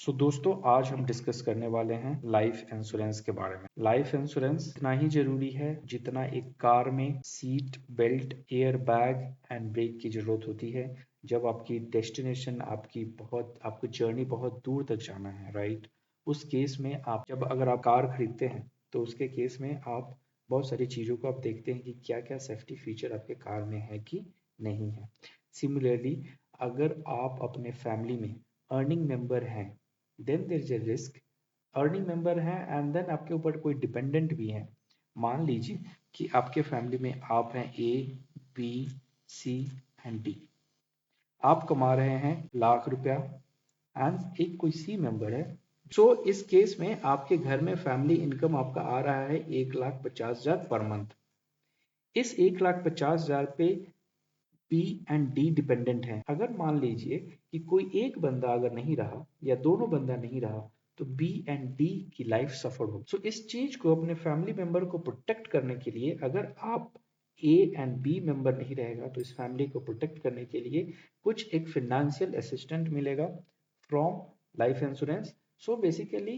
दोस्तों आज हम डिस्कस करने वाले हैं लाइफ इंश्योरेंस के बारे में। लाइफ इंश्योरेंस इतना ही जरूरी है जितना एक कार में seat belt, air bag and brake की जरूरत होती है जब आपकी डेस्टिनेशन आपको जर्नी बहुत दूर तक जाना है, राइट। उस केस में अगर आप कार खरीदते हैं तो उसके केस में आप बहुत सारी चीज़ों को आप देखते हैं कि क्या क्या सेफ्टी फीचर आपके कार में है कि नहीं है। सिमिलरली अगर आप अपने फैमिली में अर्निंग मेंबर हैं, then there is a risk. Earning member है एंड देन आपके ऊपर कोई डिपेंडेंट भी है। मान लीजिए कि आपके फैमिली में आप हैं ए, बी, सी एंड डी। आप कमा रहे हैं ₹1,00,000 एंड एक कोई सी मेंबर है। इस केस में आपके घर में फैमिली इनकम आपका आ रहा है 1,50,000 पर मंथ। इस 1,50,000 पे बी एंड डी डिपेंडेंट हैं। अगर मान लीजिए कि कोई एक बंदा अगर नहीं रहा या दोनों बंदा नहीं रहा तो बी एंड डी की लाइफ सफर हो। इस चीज को अपने फैमिली मेंबर को प्रोटेक्ट करने के लिए, अगर आप ए एंड बी मेंबर नहीं रहेगा तो इस फैमिली को प्रोटेक्ट करने के लिए कुछ एक फाइनेंशियल असिस्टेंट मिलेगा फ्रॉम लाइफ इंश्योरेंस। बेसिकली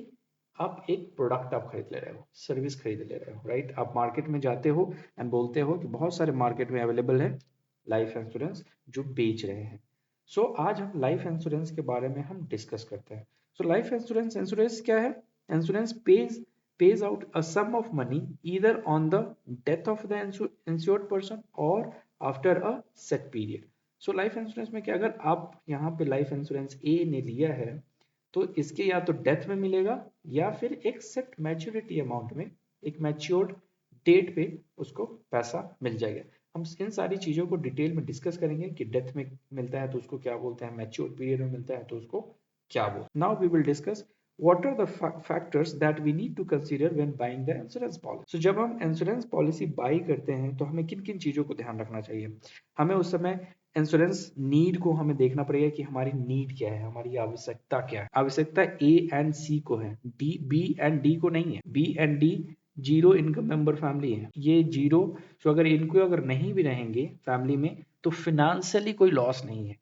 आप एक प्रोडक्ट आप खरीद ले रहे हो, सर्विस खरीद ले रहे हो, राइट। आप मार्केट में जाते हो एंड बोलते हो कि बहुत सारे मार्केट में अवेलेबल है लाइफ इंश्योरेंस जो बेच रहे हैं। आज हम लाइफ इंश्योरेंस के बारे में हम डिस्कस करते हैं। लाइफ इंश्योरेंस इंश्योरेंस क्या है? Insurance pays out a sum of money either on the death of the insured person or after a set period. Life insurance में क्या, अगर आप यहाँ पे लाइफ इंश्योरेंस ए ने लिया है तो इसके या तो डेथ में मिलेगा या फिर एक सेट मैच्योरिटी अमाउंट में, एक मैच्योर्ड डेट पे उसको पैसा मिल जाएगा। हम इन सारी चीज़ों को डिटेल में डिस्कस करेंगे कि डेथ में मिलता है तो उसको क्या बोलते हैं, मैच्योर पीरियड में मिलता है तो उसको क्या बोलते हैं। Now we will discuss what are the factors that we need to consider when buying the insurance policy. जब हम इंश्योरेंस पॉलिसी बाई करते हैं तो हमें किन किन चीज़ों को ध्यान रखना चाहिए। हमें उस समय इंश्योरेंस नीड को हमें देखना पड़ेगा कि हमारी नीड क्या है, हमारी आवश्यकता क्या है। आवश्यकता ए एंड सी को है, डी बी एंड डी को नहीं है। B and D zero income member family है, ये जीरो। अगर इनको अगर नहीं भी रहेंगे फैमिली में तो फिनेंशियली कोई लॉस नहीं है।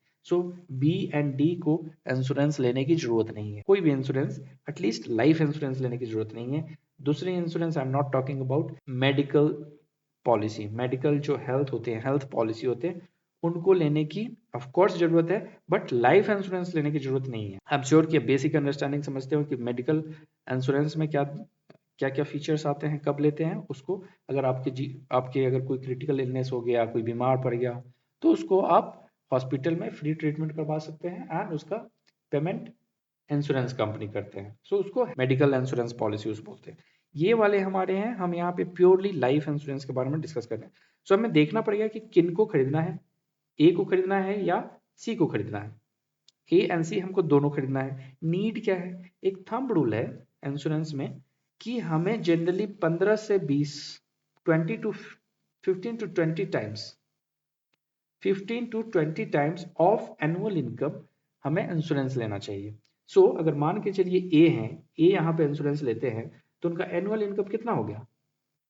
बी एंड डी को इंश्योरेंस लेने की जरूरत नहीं है, कोई भी इंश्योरेंस, एटलीस्ट लाइफ इंश्योरेंस लेने की जरूरत नहीं है। दूसरी insurance I am not talking about medical policy. Medical जो हेल्थ होते हैं, हेल्थ पॉलिसी होते हैं, उनको लेने की ऑफ कोर्स जरूरत है, बट लाइफ इंश्योरेंस लेने की जरूरत नहीं है। आई एम श्योर कि बेसिक अंडरस्टैंडिंग समझते हो कि मेडिकल इंश्योरेंस में क्या क्या क्या फीचर्स आते हैं, कब लेते हैं उसको। अगर आपके अगर कोई क्रिटिकल इलनेस हो गया, कोई बीमार पड़ गया तो उसको आप हॉस्पिटल में फ्री ट्रीटमेंट करवा सकते हैं एंड उसका पेमेंट इंश्योरेंस कंपनी करते हैं। उसको मेडिकल इंश्योरेंस पॉलिसी उस बोलते हैं। ये वाले हमारे हैं, हम यहाँ पे प्योरली लाइफ इंश्योरेंस के बारे में डिस्कस कर रहे हैं। हमें देखना पड़ेगा कि किन को खरीदना है, ए को खरीदना है या सी को खरीदना है। ए एंड सी हमको दोनों खरीदना है। नीड क्या है? एक थंब रूल है इंश्योरेंस में कि हमें जनरली 15 से 20, 20 to 15 to 20 times, 15 to 20 times of annual income हमें इंश्योरेंस लेना चाहिए। अगर मान के चलिए ए है, ए यहाँ पे इंश्योरेंस लेते हैं तो उनका एनुअल इनकम कितना हो गया?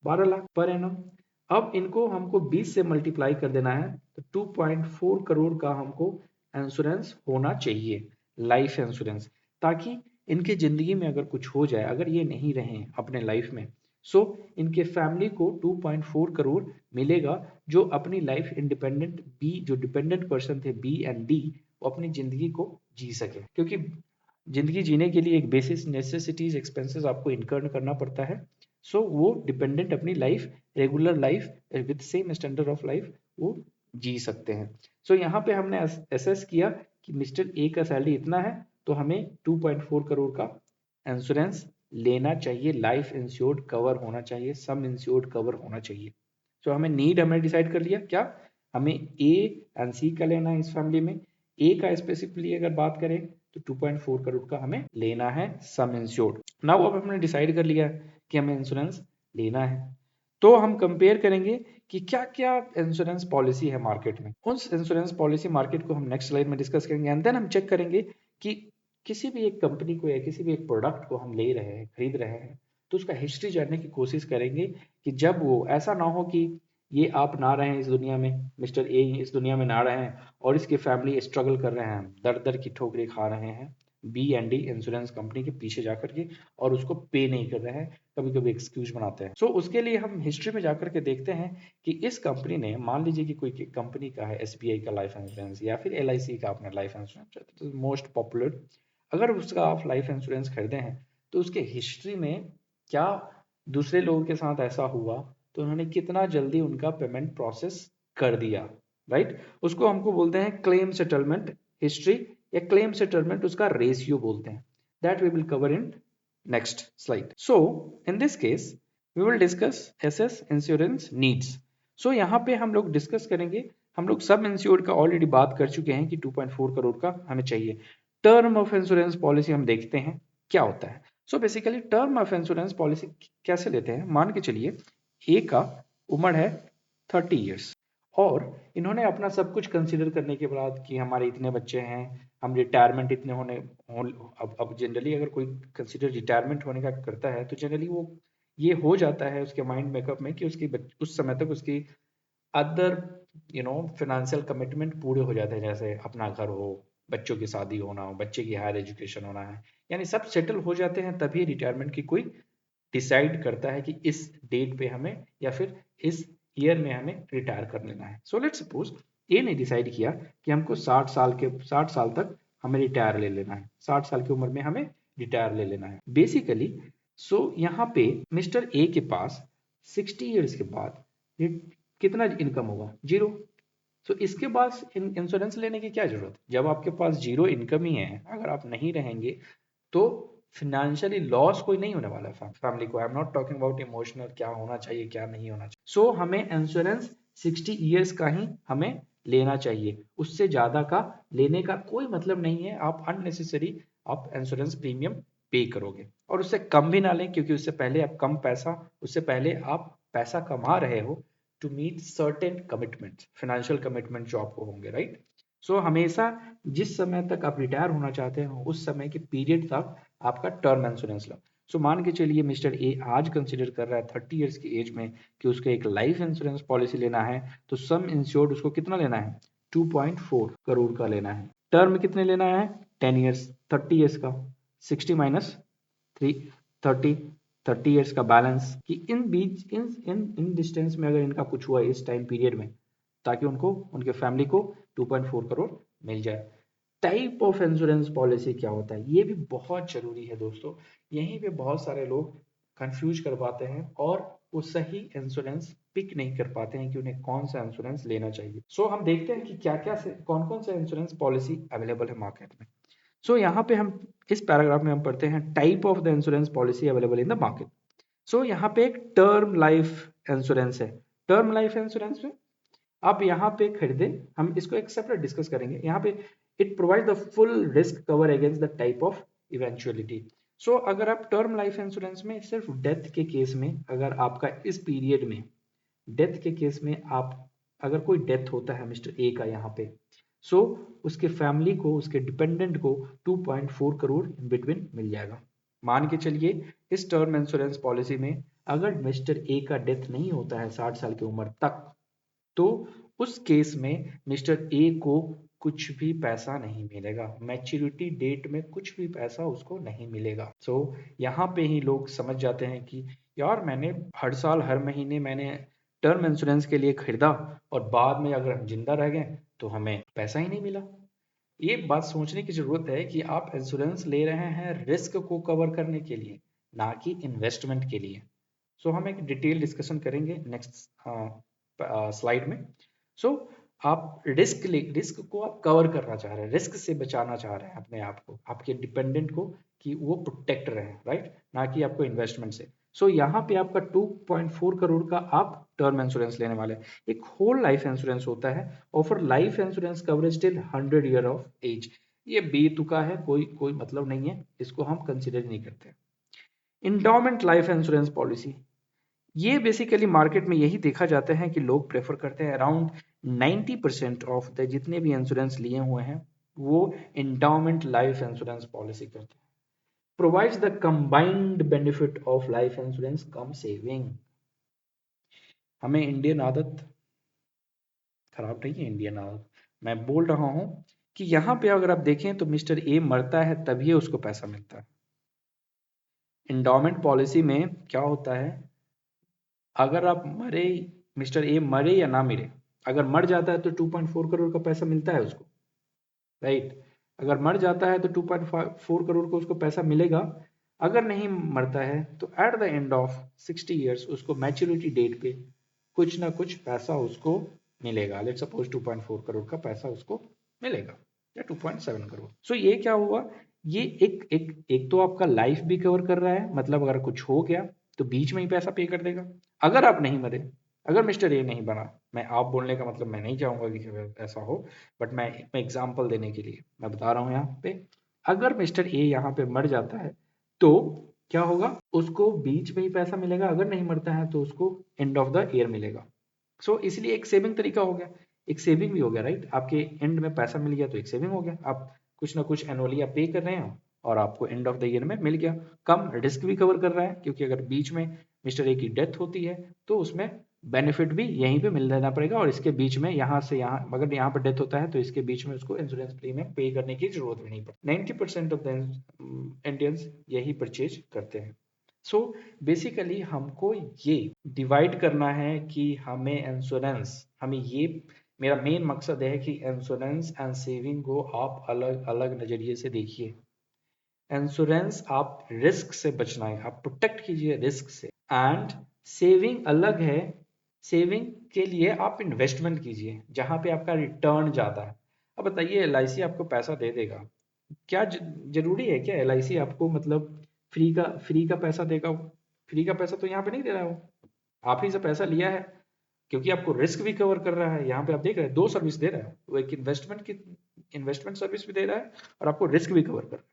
12 लाख पर एनम। अब इनको हमको 20 से मल्टीप्लाई कर देना है तो 2.4 करोड़ का हमको इंश्योरेंस होना चाहिए, लाइफ इंश्योरेंस, ताकि इनके जिंदगी में अगर कुछ हो जाए, अगर ये नहीं रहे अपने लाइफ में, इनके फैमिली को 2.4 करोड़ मिलेगा जो अपनी लाइफ इंडिपेंडेंट, बी जो डिपेंडेंट पर्सन थे बी एंड डी, वो अपनी जिंदगी को जी सके। क्योंकि जिंदगी जीने के लिए एक बेसिस नेसेसिटीज एक्सपेंसेस आपको इनकर करना पड़ता है। वो डिपेंडेंट अपनी life, regular life with same standard of life वो जी सकते हैं। यहाँ पे हमने एसेस किया कि मिस्टर ए का सैलरी इतना है तो हमें 2.4 करोड़ का इंश्योरेंस लेना चाहिए, लाइफ इंश्योर्ड कवर होना चाहिए, सम इंश्योर्ड कवर होना चाहिए। हमें नीड हमने डिसाइड कर लिया, क्या हमें ए एंड सी का लेना है इस फैमिली में। ए का स्पेसिफिकली अगर बात करें तो 2.4 करोड़ का हमें लेना है सम इंश्योर्ड। नाउ अब हमने डिसाइड कर लिया कि हमें इंश्योरेंस लेना है तो हम कंपेयर करेंगे कि क्या क्या इंश्योरेंस पॉलिसी है मार्केट में। उस इंश्योरेंस पॉलिसी मार्केट को हम नेक्स्ट स्लाइड में डिस्कस करेंगे एंड देन हम चेक करेंगे कि किसी भी एक कंपनी को या किसी भी एक प्रोडक्ट को हम ले रहे हैं, खरीद रहे हैं, तो उसका हिस्ट्री जानने की कोशिश करेंगे कि जब वो ऐसा ना हो कि ये आप ना रहे इस दुनिया में, मिस्टर ए इस दुनिया में ना रहे हैं और इसकी फैमिली स्ट्रगल कर रहे हैं, दर दर की ठोकरें खा रहे हैं, B&D इंश्योरेंस कंपनी के पीछे जाकर के और उसको पे नहीं कर रहा है, कभी कभी एक्सक्यूज बनाते हैं। सो उसके लिए हम हिस्ट्री में जाकर के देखते हैं कि इस कंपनी ने, मान लीजिए कि कोई कंपनी का है SBI का लाइफ इंश्योरेंस या फिर LIC का अपना लाइफ इंश्योरेंस, मोस्ट पॉपुलर, अगर उसका आप लाइफ इंश्योरेंस खरीदे हैं तो उसके हिस्ट्री में क्या दूसरे लोगों के साथ ऐसा हुआ, तो उन्होंने कितना जल्दी उनका पेमेंट प्रोसेस कर दिया, राइट। उसको हमको बोलते हैं क्लेम सेटलमेंट हिस्ट्री या क्लेम सेटलमेंट उसका रेशियो बोलते हैं। That we will cover in next slide. So in this case we will discuss SS insurance needs. So यहाँ पे हम लोग डिस्कस करेंगे, हम लोग सब इंश्योर्ड का ऑलरेडी बात कर चुके हैं कि 2.4 करोड़ का हमें चाहिए। टर्म ऑफ इंश्योरेंस पॉलिसी हम देखते हैं क्या होता है। So basically term of insurance policy कैसे लेते हैं, मान के चलिए ए का उम्र है 30 ईयर्स और इन्होंने अपना सब कुछ कंसीडर करने के बाद कि हमारे इतने बच्चे हैं, हम रिटायरमेंट इतने होने अब जनरली अगर कोई कंसीडर रिटायरमेंट होने का करता है तो जनरली वो ये हो जाता है उसके माइंड मेकअप में कि उसकी उस समय तक उसकी अदर फाइनेंशियल कमिटमेंट पूरे हो जाते हैं, जैसे अपना घर हो, बच्चों की शादी होना हो, बच्चे की हायर एजुकेशन होना है, यानी सब सेटल हो जाते हैं, तभी रिटायरमेंट की कोई डिसाइड करता है कि इस डेट पे हमें या फिर इस ईयर में हमें रिटायर कर लेना है। सो लेट्स सपोज ए ने डिसाइड किया कि हमको 60 साल तक हमें रिटायर ले लेना है, 60 साल की उम्र में हमें रिटायर ले लेना है बेसिकली। सो यहाँ पे मिस्टर ए के पास 60 ईयर्स के बाद कितना इनकम होगा, जीरो। तो इसके पास इंश्योरेंस लेने की क्या जरूरत है, जब आपके पास जीरो इनकम ही है, अगर आप नहीं रहेंगे तो फिनेंशियली लॉस कोई नहीं होने वाला फैमिली को। आई am not talking about emotional क्या होना चाहिए क्या नहीं होना चाहिए। सो हमें इंश्योरेंस 60 ईयर्स का ही हमें लेना चाहिए, उससे ज्यादा का लेने का कोई मतलब नहीं है। आप अननेसेसरी आप इंश्योरेंस प्रीमियम पे करोगे, और उससे कम भी ना लें, क्योंकि उससे पहले आप कम पैसा, उससे पहले आप पैसा कमा रहे हो to meet certain commitment, financial commitment जो आपको होंगे, राइट। सो हमेशा जिस समय तक आप रिटायर होना चाहते हो उस समय के पीरियड तक आपका टर्म इंश्योरेंस लो। सो मान के चलिए मिस्टर ए आज कंसिडर कर रहा है 30 ईयर्स की एज में कि उसको एक लाइफ इंश्योरेंस पॉलिसी लेना है, तो सम इंश्योर्ड उसको कितना लेना है, 2.4 करोड़ का लेना है। टर्म कितने लेना है, 10 ईयर्स, 30 ईयर्स का 60 माइनस 3 30 30 ईयर्स का बैलेंस, कि इन बीच इन डिस्टेंस में अगर इनका कुछ हुआ इस टाइम पीरियड में, ताकि उनको उनके फैमिली को 2.4 करोड़ मिल जाए। टाइप ऑफ इंश्योरेंस पॉलिसी क्या होता है, ये भी बहुत जरूरी है दोस्तों। यहीं पे बहुत सारे लोग कंफ्यूज कर पाते हैं और वो सही इंश्योरेंस पिक नहीं कर पाते हैं कि उन्हें कौन सा इंश्योरेंस लेना चाहिए। सो हम देखते हैं कि क्या क्या से कौन कौन सा इंश्योरेंस पॉलिसी अवेलेबल है मार्केट में। सो यहाँ पे हम इस पैराग्राफ में हम पढ़ते हैं type of the insurance policy available in the market. So यहाँ पे एक टर्म लाइफ इंश्योरेंस है। टर्म लाइफ इंश्योरेंस में आप यहाँ पे खरीदे, हम इसको एक सेपरेट डिस्कस करेंगे। यहाँ पे it provide the full risk cover against the type of eventuality. So अगर आप टर्म लाइफ इंश्योरेंस में सिर्फ डेथ के केस में, अगर आपका इस पीरियड में डेथ के केस में आप, अगर कोई डेथ होता है मिस्टर ए का यहाँ पे, सो उसके फैमिली को, उसके डिपेंडेंट को 2.4 करोड़ इन बिटवीन मिल जाएगा। मान के चलिए इस टर्म इंश्योरेंस पॉलिसी में अगर मिस्टर ए का डेथ नहीं होता है 60 साल की उम्र तक, तो उस केस में मिस्टर ए को कुछ भी पैसा नहीं मिलेगा, मैच्योरिटी डेट में कुछ भी पैसा उसको नहीं मिलेगा। सो यहाँ पे ही लोग समझ जाते हैं कि यार मैंने हर साल हर महीने मैंने टर्म इंश्योरेंस के लिए खरीदा और बाद में अगर हम जिंदा रह गए तो हमें पैसा ही नहीं मिला। ये बात सोचने की जरूरत है कि आप इंश्योरेंस ले रहे हैं रिस्क को कवर करने के लिए, ना कि इन्वेस्टमेंट के लिए। सो हम एक डिटेल डिस्कशन करेंगे नेक्स्ट स्लाइड में। सो आप रिस्क को आप कवर करना चाह रहे हैं, रिस्क से बचाना चाह रहे हैं अपने आप को, आपके डिपेंडेंट को, कि वो प्रोटेक्ट रहे, राइट, ना कि आपको इन्वेस्टमेंट से। सो यहाँ पे आपका 2.4 करोड़ का आप टर्म इंश्योरेंस लेने वाले हैं। एक होल लाइफ इंश्योरेंस होता है, offer life insurance coverage till 100 year of age. ये बेतुका है, कोई कोई मतलब नहीं है, इसको हम कंसिडर नहीं करते। इंडोमेंट लाइफ इंश्योरेंस पॉलिसी, ये बेसिकली मार्केट में यही देखा जाता है कि लोग प्रेफर करते हैं। अराउंड 90% ऑफ द जितने भी इंश्योरेंस लिए हुए हैं वो इंडोमेंट लाइफ इंश्योरेंस पॉलिसी करते हैं। Provides the combined benefit of life insurance come saving. हमें इंडियन आदत खराब नहीं है, इंडियन आदत मैं बोल रहा हूं कि यहाँ पे अगर आप देखें तो मिस्टर ए मरता है तभी उसको पैसा मिलता है। इंडोमेंट पॉलिसी में क्या होता है, अगर आप मरे, मिस्टर ए मरे या ना मरे, अगर मर जाता है तो 2.4 करोड़ का पैसा मिलता है उसको, राइट। अगर मर जाता है तो 2.4 करोड़ को उसको पैसा मिलेगा। अगर नहीं मरता है तो at the end of 60 years उसको मैच्योरिटी डेट पे कुछ ना कुछ पैसा उसको मिलेगा। लेट्स सपोज 2.4 करोड़ का पैसा उसको मिलेगा या 2.7 करोड़। सो ये क्या हुआ, ये एक तो आपका लाइफ भी कवर कर रहा है, मतलब अगर कुछ हो गया तो बीच में ही पैसा पे कर देगा। अगर आप नहीं मरे, अगर मिस्टर ए नहीं बना, मैं आप बोलने का मतलब मैं नहीं चाहूंगा कि ऐसा हो, बट मैं एग्जांपल देने के लिए मैं बता रहा हूँ यहाँ पे, अगर मिस्टर ए यहाँ पे मर जाता है तो क्या होगा, उसको बीच में ही पैसा मिलेगा। अगर नहीं मरता है तो उसको एंड ऑफ द ईयर मिलेगा। सो इसलिए एक सेविंग तरीका हो गया, एक सेविंग भी हो गया, राइट। आपके एंड में पैसा मिल गया तो एक सेविंग हो गया, आप कुछ ना कुछ एनुअली आप पे कर रहे हो और आपको एंड ऑफ द ईयर में मिल गया। कम रिस्क भी कवर कर रहा है, क्योंकि अगर बीच में मिस्टर ए की डेथ होती है तो उसमें बेनिफिट भी यहीं पे मिल देना पड़ेगा, और इसके बीच में यहाँ से यहाँ, अगर यहाँ पर डेथ होता है तो इसके बीच में उसको इंश्योरेंस प्रीमियम पे करने की जरूरत भी नहीं पड़ती। 90% ऑफ द इंडियंस यही परचेज करते हैं। सो बेसिकली हमको ये डिवाइड करना है कि हमें इंश्योरेंस, हमें ये, मेरा मेन मकसद है कि इंश्योरेंस एंड सेविंग को आप अलग अलग नजरिए से देखिए। इंश्योरेंस आप रिस्क से बचना है, आप प्रोटेक्ट कीजिए रिस्क से, एंड सेविंग अलग है। सेविंग के लिए आप इन्वेस्टमेंट कीजिए जहां पे आपका रिटर्न ज्यादा है। अब बताइए, एलआईसी आपको पैसा दे देगा, क्या जरूरी है क्या एलआईसी आपको मतलब फ्री का पैसा देगा? फ्री का पैसा तो यहाँ पे नहीं दे रहा है वो, आप ही से पैसा लिया है, क्योंकि आपको रिस्क भी कवर कर रहा है। यहाँ पे आप देख रहे हैं दो सर्विस दे रहा है वो, एक इन्वेस्टमेंट सर्विस भी दे रहा है और आपको रिस्क भी कवर कर रहा है।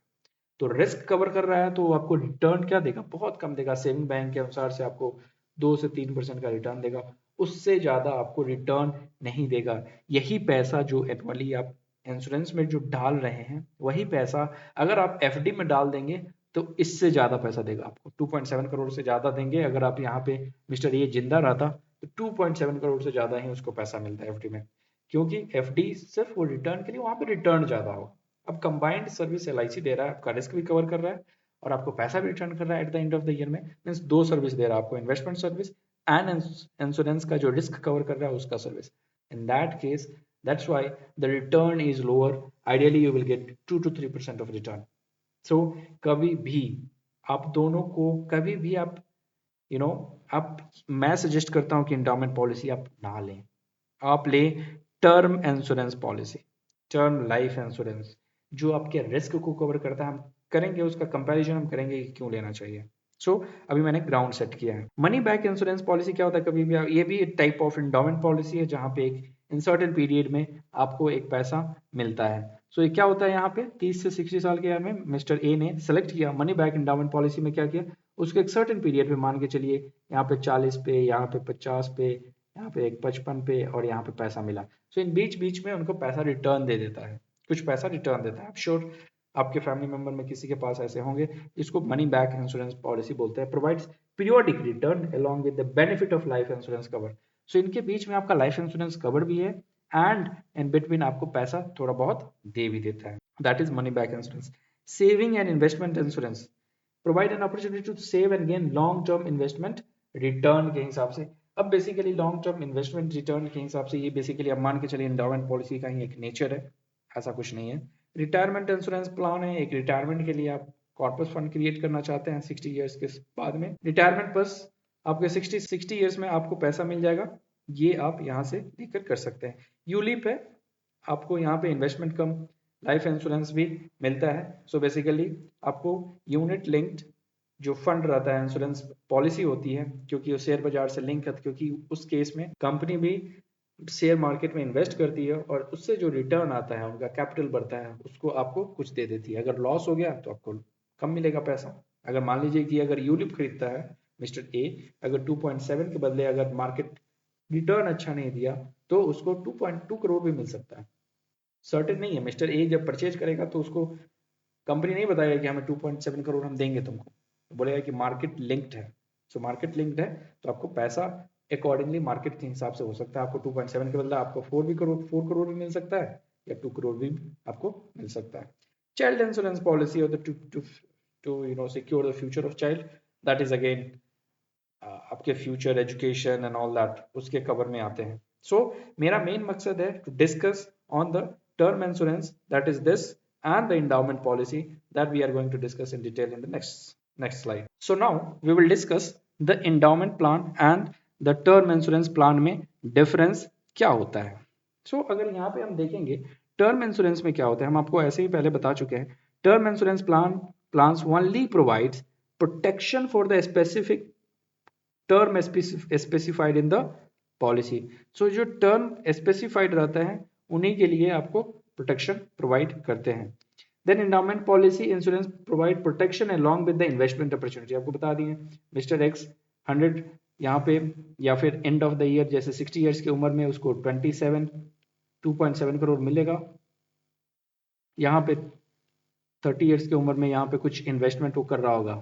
तो रिस्क कवर कर रहा है तो आपको रिटर्न क्या देगा, बहुत कम देगा। सेविंग बैंक के अनुसार से आपको 2 से 3% का रिटर्न देगा, उससे ज्यादा आपको रिटर्न नहीं देगा। यही पैसा जो एनुअली आप इंश्योरेंस में जो डाल रहे हैं, वही पैसा अगर आप एफडी में डाल देंगे तो इससे ज्यादा पैसा देगा आपको। 2.7 करोड़ से ज्यादा देंगे। अगर आप यहाँ पे मिस्टर ये जिंदा रहता तो 2.7 करोड़ से ज्यादा ही उसको पैसा मिलता है एफडी में, क्योंकि एफडी सिर्फ वो रिटर्न के लिए, वहां पे रिटर्न ज्यादा होगा। अब कंबाइंड सर्विस एलआईसी दे रहा है, आपका रिस्क भी कवर कर रहा है और आपको पैसा भी रिटर्न कर रहा है at the end of the year में। मींस दो सर्विस दे रहा है आपको, इन्वेस्टमेंट सर्विस एंड इंश्योरेंस का जो रिस्क कवर कर रहा है उसका service. In that case, that's why the return is lower. Ideally you will get 2 to 3% of return. So कभी भी आप दोनों को, कभी भी आप यू नो आप, मैं सजेस्ट करता हूं कि इंडोमेंट पॉलिसी आप ना लें, आप ले term insurance policy, term life insurance, जो आपके रिस्क को कवर करता है। हम करेंगे उसका कंपैरिजन, हम करेंगे कि क्यों लेना चाहिए। सो अभी मैंने ग्राउंड सेट किया है। मनी बैक इंश्योरेंस पॉलिसी क्या होता है, कभी भी ये भी एक टाइप ऑफ इंडोमेंट पॉलिसी है जहां पे एक इन सर्टेन पीरियड में आपको एक पैसा मिलता है। सो ये क्या होता है, यहाँ पे 30 से 60 साल के में मिस्टर ए ने सेलेक्ट किया मनी बैक इंडोमेंट पॉलिसी में, क्या किया, उसके एक सर्टेन पीरियड पे, मान के चलिए यहाँ पे 40 पे, यहाँ पे 50 पे, यहाँ पे एक 55 पे और यहाँ पे पैसा मिला। सो इन बीच बीच में उनको पैसा रिटर्न दे देता है, कुछ पैसा रिटर्न देता है। श्योर आपके फैमिली मेंबर में किसी के पास ऐसे होंगे। इसको मनी बैक इंश्योरेंस पॉलिसी बोलते हैं। Provides periodic return along with the benefit of life insurance cover. So इनके बीच में आपका लाइफ इंश्योरेंस कवर भी है एंड इन बिटवीन आपको पैसा थोड़ा बहुत दे भी देता है। That is money back insurance. Saving and investment insurance provide an opportunity to save and gain long term investment return के हिसाब से। अब basically long term investment return के हिसाब से ये बेसिकली अब मान के चलिए इंडोमेंट पॉलिसी का ही एक नेचर है, ऐसा कुछ नहीं है। रिटायरमेंट इंश्योरेंस प्लान है, एक रिटायरमेंट के लिए आप कॉर्पस फंड क्रिएट करना चाहते हैं 60 ईयर्स के बाद में। रिटायरमेंट बस आपके 60 ईयर्स में आपको पैसा मिल जाएगा, ये आप यहाँ से लेकर कर सकते हैं। यूलिप है, आपको यहाँ पे इन्वेस्टमेंट कम लाइफ इंश्योरेंस भी मिलता है। सो बेसिकली आपको यूनिट लिंक्ड जो फंड रहता है, इंश्योरेंस पॉलिसी होती है, क्योंकि वो शेयर बाजार से लिंक है, क्योंकि उस केस में कंपनी भी शेयर मार्केट में इन्वेस्ट करती है और उससे जो रिटर्न आता है, उनका कैपिटल बढ़ता है, उसको आपको कुछ दे देती है। अगर लॉस हो गया तो आपको कम मिलेगा पैसा। अगर मान लीजिए कि अगर यूलिप खरीदता है मिस्टर ए, अगर 2.7 के बदले अगर मार्केट रिटर्न अच्छा नहीं दिया तो उसको 2.2 करोड़ भी मिल सकता है। सर्टेन नहीं है, मिस्टर ए जब परचेज करेगा तो उसको कंपनी नहीं बताएगा कि हमें 2.7 करोड़ हम देंगे तुमको, तो बोलेगा कि मार्केट लिंक्ड है। सो मार्केट लिंक्ड है तो आपको पैसा अकॉर्डिंगली मार्केट के हिसाब से हो सकता है। आपको 2.7 के बदला आपको 4 करोड़ भी मिल सकता है, या 2 करोड़ भी आपको मिल सकता है। चाइल्ड इंश्योरेंस पॉलिसी और to secure the future of child, that is again आपके future education and all that उसके कवर में आते हैं। सो मेरा मेन मकसद है to discuss on the term insurance, that is this, and the endowment policy that we are going to discuss in detail in the next slide. So now we will discuss the endowment plan and the term insurance plan में difference क्या होता है। So अगर यहाँ पे हम देखेंगे term insurance में क्या होता है, हम आपको ऐसे ही पहले बता चुके हैं। Term insurance plans only provides protection for the specific term specified in the policy. So जो term specified रहता है उन्हीं के लिए आपको प्रोटेक्शन प्रोवाइड करते हैं। Then endowment policy insurance provide protection along with the investment opportunity. आपको बता दिए मिस्टर एक्स 100 यहाँ पे या फिर एंड ऑफ द ईयर जैसे 60 ईयर्स की उम्र में उसको 2.7 करोड़ मिलेगा। यहाँ पे 30 ईयर्स की उम्र में यहाँ पे कुछ इन्वेस्टमेंट वो कर रहा होगा,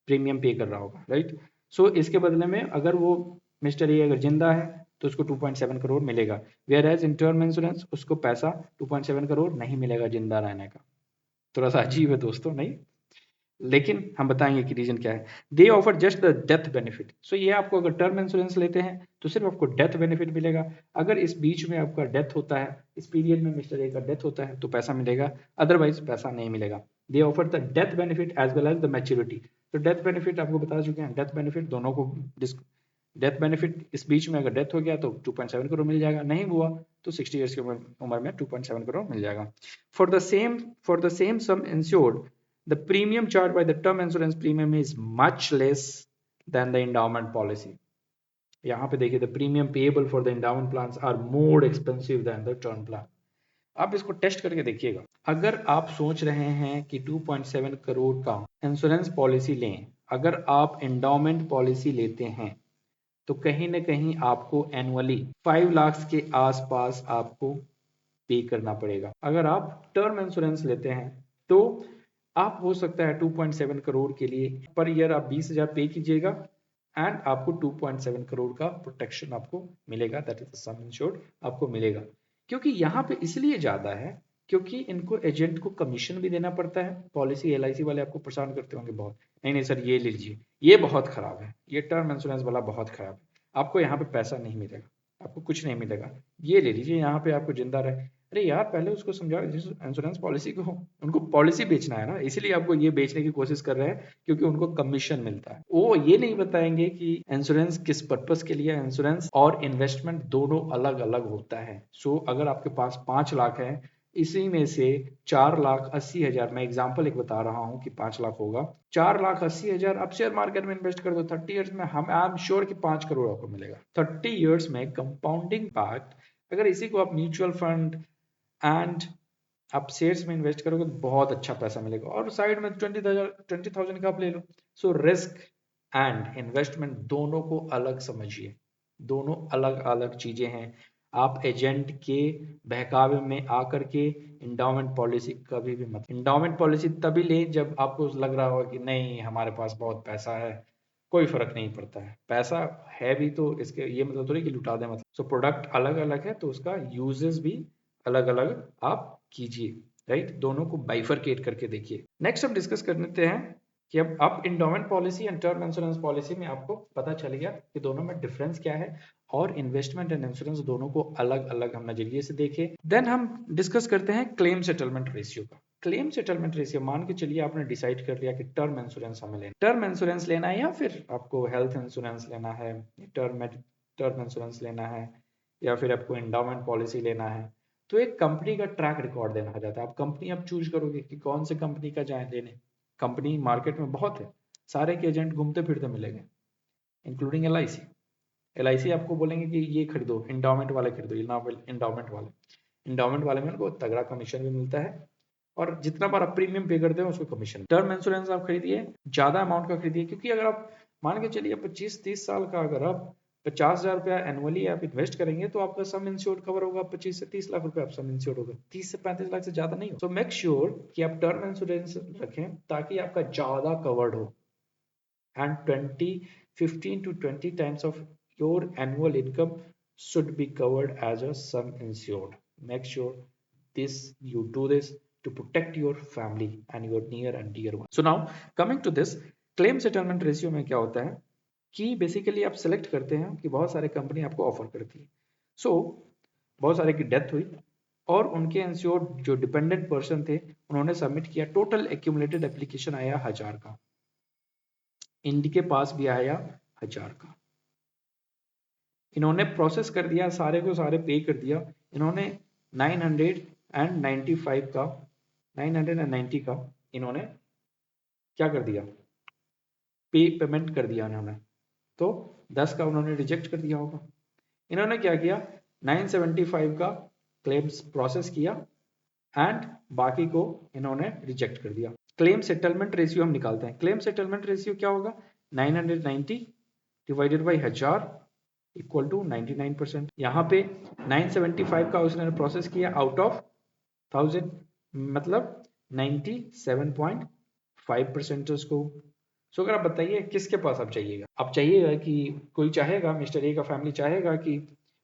प्रीमियम पे कर रहा होगा, राइट। सो इसके बदले में अगर वो मिस्टर ए अगर जिंदा है तो उसको 2.7 करोड़ मिलेगा, whereas in term insurance उसको पैसा 2.7 करोड़ नहीं मिलेगा जिंदा रहने का। थोड़ा सा अजीब है दोस्तों, नहीं, लेकिन हम बताएंगे कि रीजन क्या है। They offer just the death benefit. So ये आपको अगर टर्म इंश्योरेंस लेते हैं तो सिर्फ आपको डेथ बेनिफिट मिलेगा। अगर इस बीच में आपका डेथ होता है, इस पीरियड में मिस्टर ए का डेथ होता है तो पैसा मिलेगा, अदरवाइज पैसा नहीं मिलेगा। They offer the death benefit as well as the maturity. तो डेथ बेनिफिट आपको बता चुके हैं, डेथ बेनिफिट दोनों को डेथ बेनिफिट इस बीच में अगर डेथ हो गया तो 2.7 करोड़ मिल जाएगा, नहीं हुआ तो 60 ईयर्स की उम्र में 2.7 करोड़ मिल जाएगा। For the same some insured the premium charged by the term insurance premium is much less than the endowment policy. यहाँ पे देखिए the premium payable for the endowment plans are more expensive than the term plan. आप इसको test करके देखिएगा। अगर आप सोच रहे हैं कि 2.7 करोड़ का इंश्योरेंस पॉलिसी लें, अगर आप एंडाउमेंट पॉलिसी लेते हैं तो कहीं ना कहीं आपको एनुअली 5 लाख के आसपास आपको पे करना पड़ेगा। अगर आप टर्म इंश्योरेंस लेते हैं तो आप हो सकता है 2.7 करोड़ के लिए पर ईयर आप 20,000 पे कीजिएगा एंड आपको 2.7 करोड़ का प्रोटेक्शन आपको मिलेगा, that is the some insured आपको मिलेगा। क्योंकि यहाँ पे इसलिए ज्यादा है क्योंकि इनको एजेंट को कमीशन भी देना पड़ता है। पॉलिसी LIC वाले आपको परेशान करते होंगे बहुत, नहीं नहीं सर ये लीजिए, ये बहुत खराब है, ये टर्म इंश्योरेंस वाला बहुत खराब है, आपको यहाँ पे पैसा नहीं मिलेगा, आपको कुछ नहीं मिलेगा, ये ले लीजिए यहाँ पे आपको जिंदा रहे। अरे यार पहले उसको समझाओ इंश्योरेंस पॉलिसी को, उनको पॉलिसी बेचना है ना, इसीलिए आपको ये बेचने की कोशिश कर रहे हैं क्योंकि उनको कमीशन मिलता है। वो ये नहीं बताएंगे कि इंश्योरेंस किस पर्पस के लिए, इंश्योरेंस और इन्वेस्टमेंट दोनों अलग अलग होता है। सो अगर आपके पास 5 लाख है, इसी में से 4,80,000, मैं एग्जाम्पल एक बता रहा हूँ कि 5 लाख होगा, 4,80,000 आप शेयर मार्केट में इन्वेस्ट कर दो 30 ईयर्स में, हम आई एम श्योर कि 5 करोड़ आपको मिलेगा 30 ईयर्स में। कंपाउंडिंग पैक्ट अगर इसी को आप म्यूचुअल फंड एंड आप शेयर्स में इन्वेस्ट करोगे तो बहुत अच्छा पैसा मिलेगा, और साइड में 20,000 का आप ले लो। सो रिस्क एंड इन्वेस्टमेंट दोनों को अलग समझिए, दोनों अलग अलग चीजें हैं। आप एजेंट के बहकावे में आकर के इंडाउमेंट पॉलिसी कभी भी मत, इंडाउमेंट पॉलिसी तभी ले जब आपको लग रहा हो कि नहीं हमारे पास बहुत पैसा है, कोई फर्क नहीं पड़ता है, पैसा है भी तो इसके ये मतलब थोड़ी कि लुटा दे, मतलब। सो प्रोडक्ट अलग अलग है तो उसका यूजेस भी अलग अलग आप कीजिए, राइट, दोनों को बाइफरकेट करके देखिए। नेक्स्ट हम डिस्कस कर लेते हैं कि अब endowment policy and term insurance policy में आपको पता चल गया कि दोनों में डिफरेंस क्या है, और इन्वेस्टमेंट एंड इंश्योरेंस दोनों को अलग अलग हम नजरिए से देखे। देन हम डिस्कस करते हैं क्लेम सेटलमेंट रेशियो का। क्लेम सेटलमेंट रेशियो, मान के चलिए आपने डिसाइड कर लिया कि टर्म इंश्योरेंस हमें लेना, टर्म इंश्योरेंस लेना है या फिर आपको हेल्थ इंश्योरेंस लेना है, टर्म इंश्योरेंस लेना है या फिर आपको एंडाउमेंट पॉलिसी लेना है, तो एक कंपनी का ट्रैक रिकॉर्ड देना जाता है। आप कंपनी आप चूज करोगे कि कौन से कंपनी का जाए लेने। कंपनी मार्केट में बहुत है, सारे के एजेंट घूमते फिरते मिलेंगे इंक्लूडिंग LIC आपको बोलेंगे कि ये खरीदो, इंडाउमेंट वाले खरीदो, इंडाउमेंट वाले में उनको तगड़ा कमीशन भी मिलता है, और जितना बार आप प्रीमियम पे करते हो उसको कमीशन। टर्म इंश्योरेंस आप खरीदिए, ज्यादा अमाउंट का खरीदिए, क्योंकि अगर आप मान के चलिए 25-30 साल का अगर आप 50,000 रुपया एनुअली आप इन्वेस्ट करेंगे तो आपका सम इंश्योर्ड कवर होगा 25 से 30 लाख रुपए, आप सम इंश्योर्ड होगा 30 से 35 लाख से ज्यादा नहीं हो। सो मेक श्योर कि आप टर्म इंश्योरेंस रखें ताकि आपका ज्यादा कवर्ड हो, and 15 to 20 times of your annual income should be covered as a sum insured. Make sure this, you do this to protect your family and your near and dear one. So now coming to this claim settlement ratio में क्या होता है कि basically आप select करते हैं कि बहुत सारे कंपनी आपको ऑफर करती है. सो बहुत सारे की डेथ हुई और उनके इंश्योर्ड जो डिपेंडेंट पर्सन थे उन्होंने सबमिट किया. टोटल एक्यूमुलेटेड एप्लीकेशन आया 1000 का. इनके पास भी आया 1000 का. इन्होंने प्रोसेस कर दिया, सारे को सारे पे कर दिया. इन्होंने 990 का इन्होंने क्या कर दिया, पेमेंट कर दिया इन्होंने. तो 10 का उन्होंने रिजेक्ट कर दिया होगा. इन्होंने क्या किया, 975 का क्लेम्स प्रोसेस किया एंड बाकी को इन्होंने रिजेक्ट कर दिया. क्लेम सेटलमेंट रेशियो हम निकालते हैं. क्लेम सेटलमेंट रेशियो क्या होगा, 990 डिवाइडेड बाई 1000 इक्वल टू 99%. यहाँ पे 975 का उसने प्रोसेस किया आउट ऑफ 1000 मतलब 97.5% उसको. सो अगर आप बताइए किसके पास आप चाहिएगा, आप चाहिएगा कि कोई चाहेगा, मिस्टर ए का फैमिली चाहेगा कि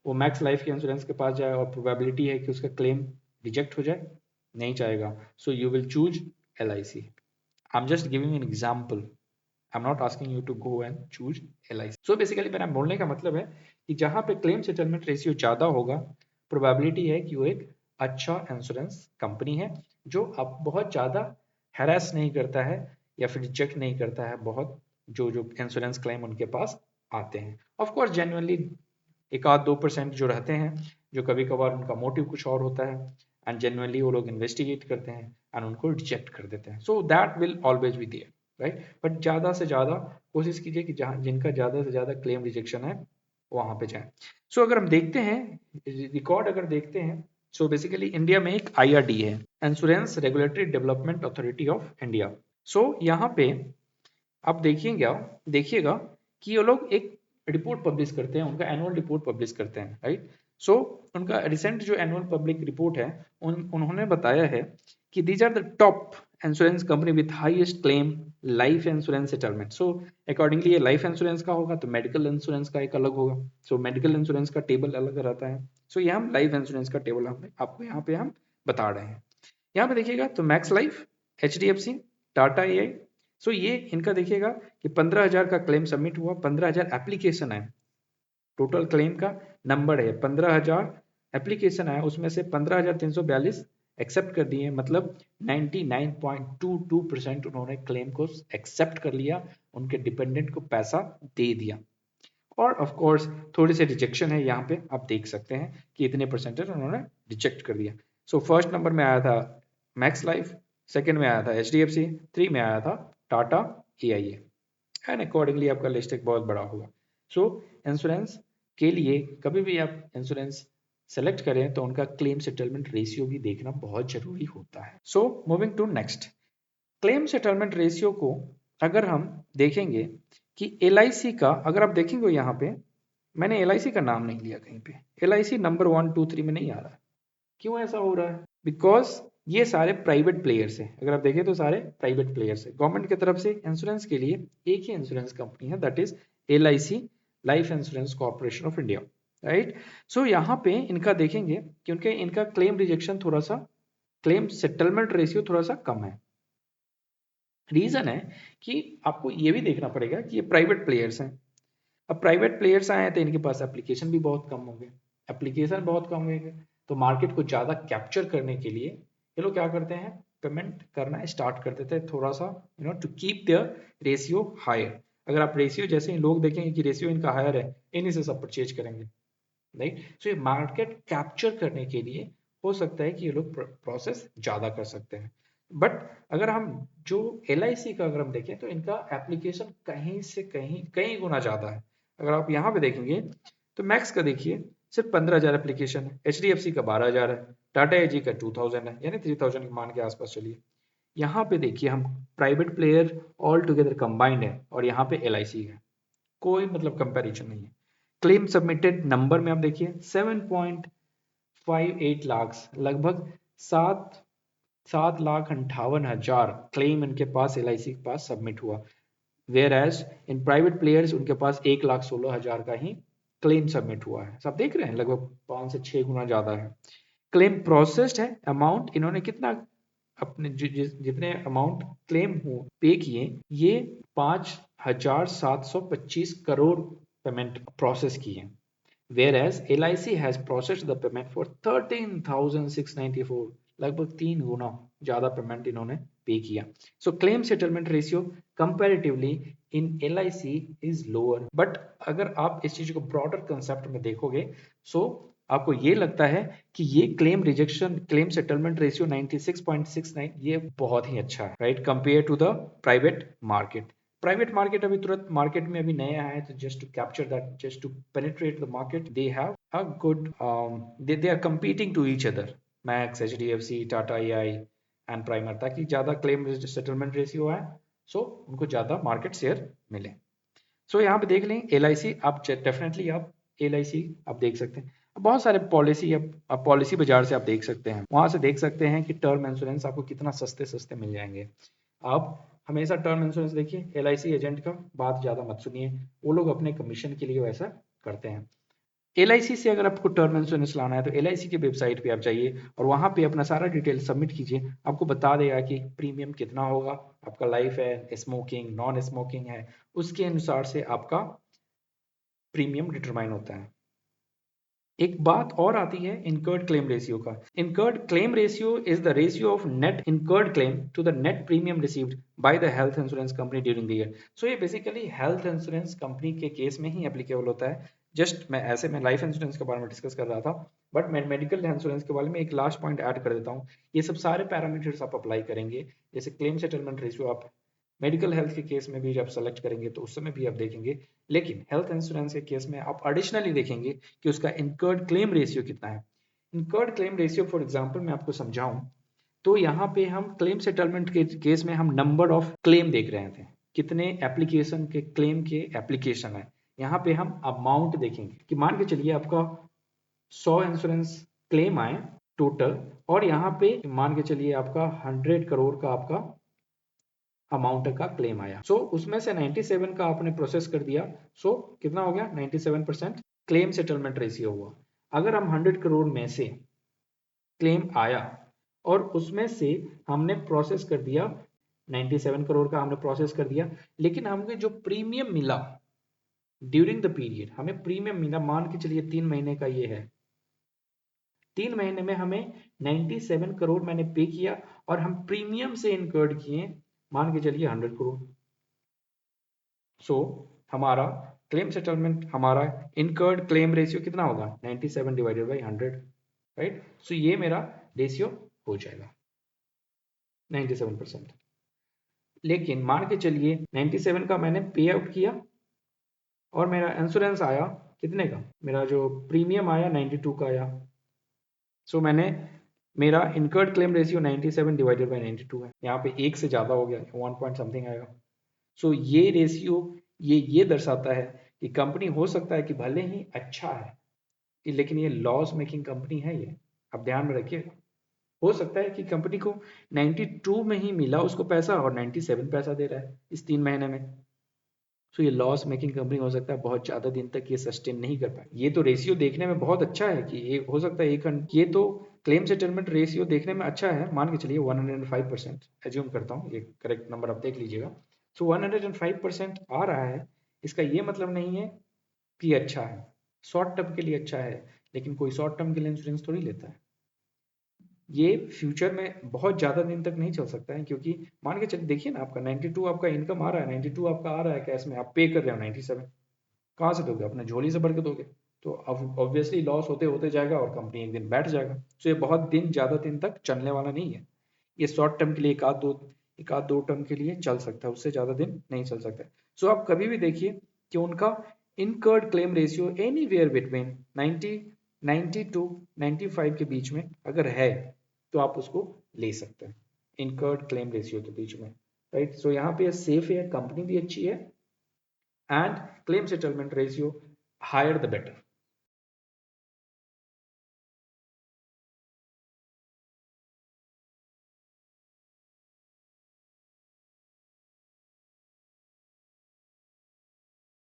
वो मैक्स लाइफ के इंश्योरेंस के पास जाए और प्रोबेबिलिटी है कि उसका क्लेम रिजेक्ट हो जाए, नहीं चाहेगा. So you will choose LIC. I am just giving an example, I am not asking you to go and choose LIC. So basically मेरा बोलने का मतलब है कि जहां पे क्लेम सेटलमेंट रेशियो ज्यादा होगा, प्रोबेबिलिटी है कि वो एक अच्छा इंश्योरेंस कंपनी है जो अब बहुत ज्यादा हैरेस नहीं करता है या फिर रिजेक्ट नहीं करता है बहुत जो इंश्योरेंस क्लेम उनके पास आते हैं. ऑफ कोर्स जेन्युइनली 1-2% जो रहते हैं जो कभी कभार उनका मोटिव कुछ और होता है एंड जेन्युइनली वो लोग इन्वेस्टिगेट करते हैं एंड उनको रिजेक्ट कर देते हैं. So that will always be there, right. But ज्यादा से ज्यादा कोशिश कीजिए कि जहां जिनका ज्यादा से ज्यादा क्लेम रिजेक्शन है वहां पे जाएं. सो अगर हम देखते हैं रिकॉर्ड, अगर देखते हैं, सो बेसिकली इंडिया में एक IRD है, insurance regulatory development authority of India. So यहाँ पे आप देखिएगा कि ये लोग एक रिपोर्ट पब्लिश करते हैं, उनका एनुअल रिपोर्ट पब्लिश करते हैं, राइट. सो उनका रिसेंट जो एनुअल पब्लिक रिपोर्ट है उन्होंने बताया है कि these are the top insurance company with highest claim life insurance settlement. So accordingly ये लाइफ इंश्योरेंस का होगा तो मेडिकल इंश्योरेंस का एक अलग होगा. सो मेडिकल इंश्योरेंस का टेबल अलग रहता है. सो ये हम लाइफ इंश्योरेंस का टेबल आपको यहाँ पे हम बता रहे हैं. यहाँ पे देखिएगा तो max life, HDFC, Tata AI. सो ये इनका देखिएगा कि 15,000 का क्लेम सबमिट हुआ, 15,000 एप्लीकेशन है, टोटल क्लेम का नंबर है 15,000 एप्लीकेशन है, उसमें से 15,342 एक्सेप्ट कर दिए, मतलब 99.22% उन्होंने क्लेम को एक्सेप्ट कर लिया, उनके डिपेंडेंट को पैसा दे दिया. और ऑफ कोर्स थोड़ी सी रिजेक्शन है, यहाँ पे आप देख सकते हैं कि इतने परसेंटेज उन्होंने रिजेक्ट कर दिया. सो फर्स्ट नंबर में आया था मैक्स लाइफ, सेकंड में आया था HDFC, 3 में आया था टाटा AIA एंड अकॉर्डिंगली आपका लिस्ट एक बहुत बड़ा होगा. सो इंश्योरेंस के लिए कभी भी आप इंश्योरेंस सेलेक्ट करें तो उनका क्लेम सेटलमेंट रेशियो भी देखना बहुत जरूरी होता है. So moving to next, claim settlement ratio को अगर हम देखेंगे कि LIC का, अगर आप देखेंगे यहाँ पे मैंने LIC का नाम नहीं लिया कहीं पे, LIC नंबर 1, 2, 3 में नहीं आ रहा है. क्यों ऐसा हो रहा है? बिकॉज ये सारे प्राइवेट प्लेयर्स हैं. अगर आप देखें तो सारे प्राइवेट प्लेयर्स हैं. गवर्नमेंट की तरफ से इंश्योरेंस के लिए एक ही इंश्योरेंस कंपनी है, that is LIC, life insurance corporation of India, right. So यहाँ पे इनका देखेंगे क्योंकि इनका क्लेम रिजेक्शन थोड़ा सा, क्लेम सेटलमेंट रेशियो थोड़ा सा कम है. रीजन है कि आपको ये भी देखना पड़ेगा कि ये प्राइवेट प्लेयर्स हैं. अब प्राइवेट प्लेयर्स आए हैं तो इनके पास एप्लीकेशन भी बहुत कम होंगे, एप्लीकेशन बहुत कम होंगे तो मार्केट को ज़्यादा कैप्चर करने के लिए ये लोग क्या करते हैं, पेमेंट करना स्टार्ट कर देते हैं थोड़ा सा, to keep their ratio higher. अगर आप रेशियो जैसे ही लोग देखेंगे कि रेशियो इनका हायर है, इन्हीं से सब परचेज करेंगे, राइट. सो ये मार्केट कैप्चर करने के लिए हो सकता है कि ये लोग प्रोसेस ज़्यादा कर सकते हैं. बट अगर हम जो LIC का अगर हम देखें तो इनका एप्लीकेशन कहीं से कहीं गुना ज़्यादा है. अगर आप यहाँ पे देखेंगे तो मैक्स का देखिए सिर्फ 15,000 एप्लीकेशन है, HDFC का 12,000 है, टाटा AG का 2,000 है, यानी 3,000 मान के आसपास चलिए. यहाँ पे देखिए हम private player all together combined है और यहाँ पे LIC है, कोई मतलब कंपैरिजन नहीं है. क्लेम सबमिटेड नंबर में आप देखिए 7.58 लाख, लगभग 7,58,000 क्लेम इनके पास LIC के पास सबमिट हुआ. Whereas in private players उनके पास 1,16,000 का ही क्लेम सबमिट हुआ है. सब देख रहे हैं लगभग 5 से 6 गुना ज्यादा है. क्लेम प्रोसेस्ड है, अमाउंट इन्होंने कितना अपने जितने अमाउंट क्लेम हो पे किए, ये 5,725 करोड़ पेमेंट प्रोसेस किए, whereas LIC has processed the payment for 13,694, लगभग 3 गुना ज्यादा पेमेंट इन्होंने पे किया. सो claim settlement ratio comparatively in LIC is lower. But अगर आप इस चीज को ब्रॉडर कंसेप्ट में देखोगे, सो आपको ये लगता है कि ये claim rejection claim settlement ratio 96.69 ये बहुत ही अच्छा है, right, compare to the private market. Private market अभी तुरंत मार्केट में अभी नया है, तो just to capture that, just to penetrate the market, they have a good, they are competing to each other, Max, HDFC, Tata AI and Primer, ताकि ज्यादा claim settlement ratio है, सो उनको ज्यादा मार्केट शेयर मिले. सो यहाँ पे देख लें LIC, आप डेफिनेटली आप LIC आप देख सकते हैं. बहुत सारे पॉलिसी, आप पॉलिसी बाजार से आप देख सकते हैं, वहां से देख सकते हैं कि टर्म इंश्योरेंस आपको कितना सस्ते सस्ते मिल जाएंगे. आप हमेशा टर्म इंश्योरेंस देखिए, LIC एजेंट का बात ज्यादा मत सुनिए, वो लोग अपने कमीशन के लिए वैसा करते हैं. LIC से अगर आपको टर्म इंश्योरेंस लाना है तो LIC की वेबसाइट पे आप जाइए और वहां पे अपना सारा डिटेल सबमिट कीजिए, आपको बता देगा कि प्रीमियम कितना होगा, आपका लाइफ है, स्मोकिंग, नॉन स्मोकिंग है, उसके अनुसार से आपका प्रीमियम डिटरमाइन होता है. एक बात और आती है इनकर्ड क्लेम रेशियो का. Incurred claim ratio is the ratio of net incurred claim to the net premium received by the health insurance company during the year. So ये बेसिकली हेल्थ इंश्योरेंस कंपनी के case में ही applicable होता है. Just मैं ऐसे में life insurance के बारे में डिस्कस कर रहा था, बट मैं मेडिकल इंश्योरेंस के बारे में एक लास्ट पॉइंट ऐड कर देता हूँ. ये सब सारे पैरामीटर्स आप अप्लाई करेंगे, जैसे क्लेम सेटलमेंट रेशियो आप मेडिकल हेल्थ के केस में भी जब सेलेक्ट करेंगे तो उस समय भी आप देखेंगे, लेकिन हेल्थ इंश्योरेंस के केस में आप एडिशनली देखेंगे कि उसका इनकर्ड क्लेम रेशियो कितना है. Incurred claim ratio for example मैं आपको समझाऊं तो यहाँ पे हम क्लेम सेटलमेंट के केस में हम नंबर ऑफ क्लेम देख रहे थे, कितने एप्लीकेशन के क्लेम के एप्लीकेशन है. यहाँ पे हम अमाउंट देखेंगे कि मान के चलिए आपका 100 इंश्योरेंस क्लेम आए टोटल, और यहाँ पे मान के चलिए आपका 100 करोड़ का आपका अमाउंट का क्लेम आया. सो उसमें से 97 का आपने प्रोसेस कर दिया, सो कितना हो गया, 97% क्लेम सेटलमेंट रेशियो हुआ. अगर हम 100 करोड़ में से क्लेम आया और उसमें से हमने प्रोसेस कर दिया 97 करोड़ का हमने प्रोसेस कर दिया, लेकिन हमें जो प्रीमियम मिला ड्यूरिंग द पीरियड, हमें प्रीमियम मिला, मान के चलिए 3 महीने का ये है, 3 महीने में हमें 97 करोड़ मैंने पे किया और हम प्रीमियम से इनकर्ड किए मान के चलिए 100 करोड़. सो हमारा क्लेम सेटलमेंट, हमारा इनकर्ड क्लेम रेशियो कितना होगा, 97 डिवाइडेड बाई 100, राइट. सो ये मेरा रेशियो हो जाएगा 97%. लेकिन मान के चलिए 97 का मैंने पे आउट किया और मेरा इंश्योरेंस आया कितने का, मेरा जो प्रीमियम आया 92 का आया. सो मैंने मेरा incurred claim ratio 97 divided by 92 है, यहाँ पे एक से ज्यादा हो गया, 1 पॉइंट समथिंग आएगा. सो ये रेशियो ये दर्शाता है कि कंपनी हो सकता है कि भले ही अच्छा है लेकिन ये लॉस मेकिंग कंपनी है, ये आप ध्यान में रखिएगा. हो सकता है कि कंपनी को 92 में ही मिला उसको पैसा और 97 पैसा दे रहा है इस 3 महीने में. सो ये लॉस मेकिंग कंपनी हो सकता है बहुत ज्यादा दिन तक ये सस्टेन नहीं कर पाए. ये तो रेशियो देखने में बहुत अच्छा है कि ये हो सकता है ये तो क्लेम सेटलमेंट रेशियो देखने में अच्छा है, मान के चलिए 105% एज्यूम करता हूँ, ये करेक्ट नंबर आप देख लीजिएगा. सो 105% आ रहा है, इसका ये मतलब नहीं है कि अच्छा है, शॉर्ट टर्म के लिए अच्छा है, लेकिन कोई शॉर्ट टर्म के लिए इंश्योरेंस थोड़ी लेता है. ये फ्यूचर में बहुत ज्यादा दिन तक नहीं चल सकता है, क्योंकि मान के चलिए देखिए ना, आपका 92 आपका इनकम आ रहा है, 92 आपका आ रहा है कैश में, आप पे कर रहे हो 97, कहाँ से दोगे, अपने झोली से भर के दोगे, तो अब ऑब्वियसली लॉस होते होते जाएगा और कंपनी एक दिन बैठ जाएगा. सो ये बहुत दिन ज्यादा दिन तक चलने वाला नहीं है. ये शॉर्ट टर्म के लिए एक आध दो टर्म के लिए चल सकता है, उससे ज्यादा दिन नहीं चल सकता है. सो आप कभी भी देखिए कि उनका incurred claim ratio anywhere between 90 to 95 के बीच में अगर है तो आप उसको ले सकते हैं, इनकर्ड क्लेम रेशियो के बीच में, राइट. सो यहाँ पे सेफ है, कंपनी भी अच्छी है, and claim settlement ratio higher the better.